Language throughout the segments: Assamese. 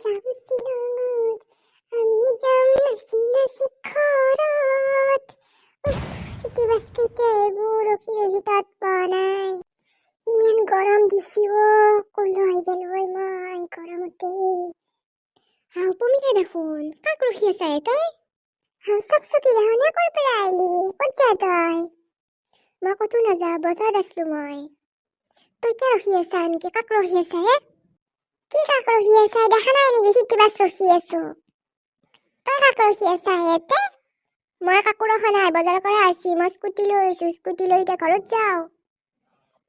যাম শ্বিলঙত, আমি যাম নাচি নাচি ঘৰত। চিটি বাছ কেইটা এইবোৰ ৰখি ৰখি তাত পোৱা নাই। ইমান গৰম দিছি কলো আহি গেলো মই গৰমতে। উপমিতা দেখোন, কাক ৰখি আছা তই? চকচকি দেখোন, কৰ পৰা আহিলি? ক'ত যা তই? মই ক'তো নাযাওঁ, বজাৰত আছিলো মই। তই কিয় ৰখি আছা এনেকে? কাক ৰখি আছা হে? কি কাক ৰখি আছা? দেখা নাই নেকি চিটি বাছ ৰখি আছো? তই কাক ৰখি আছা ইয়াতে? মই কাকো ৰখা নাই, বজাৰৰ পৰা আহিছি। মই স্কুটি লৈ আহিছো, স্কুটি লৈ এতিয়া ঘৰত যাওঁ।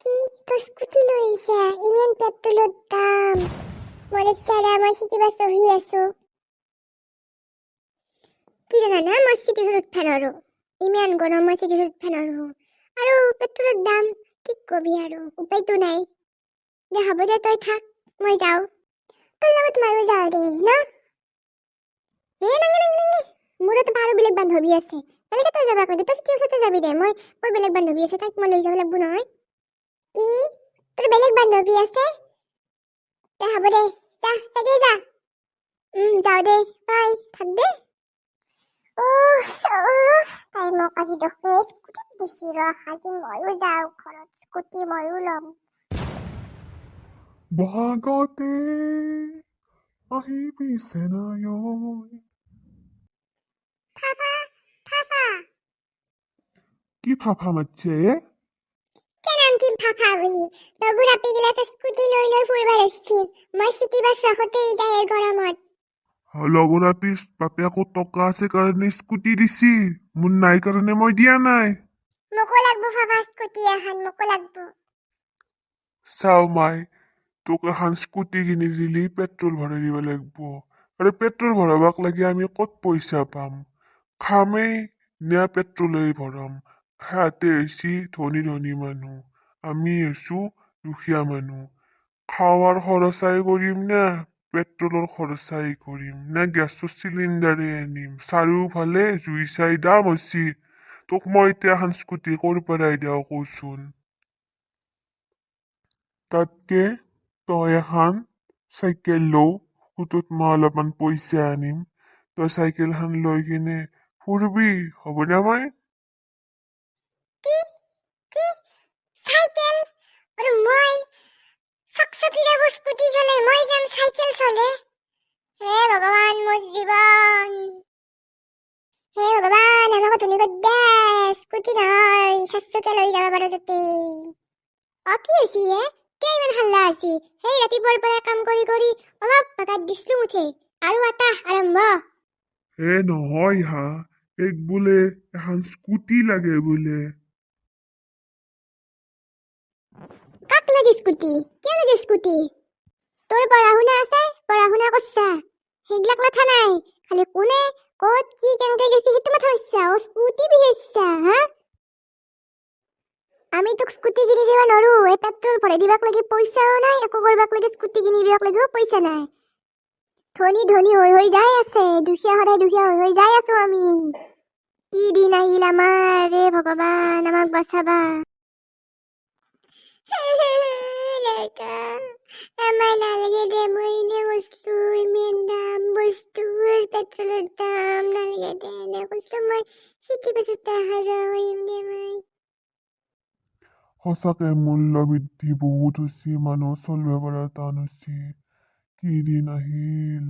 কি তই স্কুটি লৈ আহিছা? ইমান পেট্ৰলৰ দাম। মই ৰিক্সাৰে মই চিটি বাছ ৰখি আছো। কি জানা, মই চিটি বাছত উঠবা নৰো। ইমান গৰম, মই চিটি বাছত উঠবা নৰো। আৰু পেট্ৰলৰ দাম কি কবি আৰু, উপায়তো নাই। দে হ'ব দে, তই থাক, মই যাওঁ। তোৰ লগত ময়ো যাওঁ দে ন? নাঙে মোৰ এটা আৰু বেলেগ বান্ধৱী আছে। বেলেগে তই যাবা কলি, তই চিটি বাছতে যাবি দে। মোৰ বেলেগ বান্ধৱী আছে, তাইক মই লৈ যাব লাগিব নহয়। কি তোৰ বেলেগ বান্ধৱী আছে? দে হ'ব দে, যা তাকে যা। যাওঁ দে, বাই, থাক দে। তাই মোক আজি দেখোন স্কুটি দিছি ৰ, আজি ময়ো যাওঁ ঘৰত, স্কুটি ময়ো ল'ম। বহাগতে আহিবি চেনাই। ফাফা ফাফা কি ফাফা মাতছে? কেনাম কি ফাফা বুলি? লগৰ আপীগিলাকে স্কুটি লৈ লৈ ফুৰিব আহিছি। মই চিটি বাছ ৰখোতেই যায় এই গৰমত। লগৰ আপি বাপেকো টকা আছে কাৰণে স্কুটি দিছি, মোৰ নাই কাৰণে মই দিয়া নাই। মোকো লাগব ফাফা স্কুটি এখন, মোকো লাগব। চাও মাই, তোক এখন স্কুটি কিনি দিলি পেট্ৰল ভৰাই দিব লাগিব। আৰু পেট্ৰল ভৰাবাক লাগি আমি ক'ত পইচা পাম? খামেই নে পেট্ৰলেই ভৰাম? সিহঁতে হৈছে ধনী ধনী মানুহ, আমি হৈছো দুখীয়া মানুহ। খাৱাৰ খৰচাই কৰিম নে পেট্ৰলৰ খৰচাই কৰিম, নে গেছৰ চিলিণ্ডাৰে আনিম? চাৰিওফালে জুই চাই দাম হৈছে। তোক মই এতিয়া এখন স্কুটি ক'ৰ পৰাই দিওঁ কচোন? তাতকে তই এখন চাইকেল লওঁ, সুতত মই অলপমান পইচা আনিম। তই চাইকেলখন লৈ কিনে ফুৰবি, হ'বনে মই? কি কি চাইকেল? আৰু মই চকচকি যাব স্কুটি চলে, মই যাম চাইকেল চলে? হে ভগৱান, মোৰ জীৱন। হে ভগৱান, আমাক ধনী কৰি দে। স্কুটি নহয়, চাৰচকীয়া লৈ যাব পাৰো যাতে। কি হৈছে হে? কিয় ইমান হাল্লা হৈছে? সেই ৰাতিপুৱাৰ পৰা কাম কৰি কৰি অলপ ভাগাত দিছিলো মুঠে, আৰু এটা আৰম্ভ। হে নহয় হা, এক বোলে এখন স্কুটি লাগে বোলে। কাক লাগে স্কুটি? কিয় লাগে স্কুটি? তোৰ পঢ়া শুনা আছে, পঢ়া শুনা কৰছা, সেইবিলাক মাথা নাই। খালি কোনে ক'ত কি কেনেকে গেছি সেইটো মাথা মাৰছা। স্কুটি বিচাৰছা হা? আমি তোক স্কুটি কিনি দিব নৰো। এই পেট্ৰল ভৰাই দিবাক লাগি পইচাও নাই, একো কৰবাক লাগি স্কুটি কিনি দিবাক লাগিও পইচা নাই। ধনী ধনী হৈ হৈ যাই আছে, দুখীয়া সদায় দুখীয়া হৈ হৈ যাই আছো আমি। কি দিন আহিল আমাৰ, ৰে ভগৱান, আমাক বাচাবা। আমাৰ নালাগে দে, মই এনে কৈছো, ইমান দাম বস্তুৰ, পেট্ৰলৰ দাম নালাগে দে, এনে কৈছো মই চিটি বাছত অহা যোৱা কৰিম দে মই। সঁচাকে মূল্য বৃদ্ধি বহুত হৈছে, মানুহ চলিব পৰা টান হৈছে। কি দিন আহিল।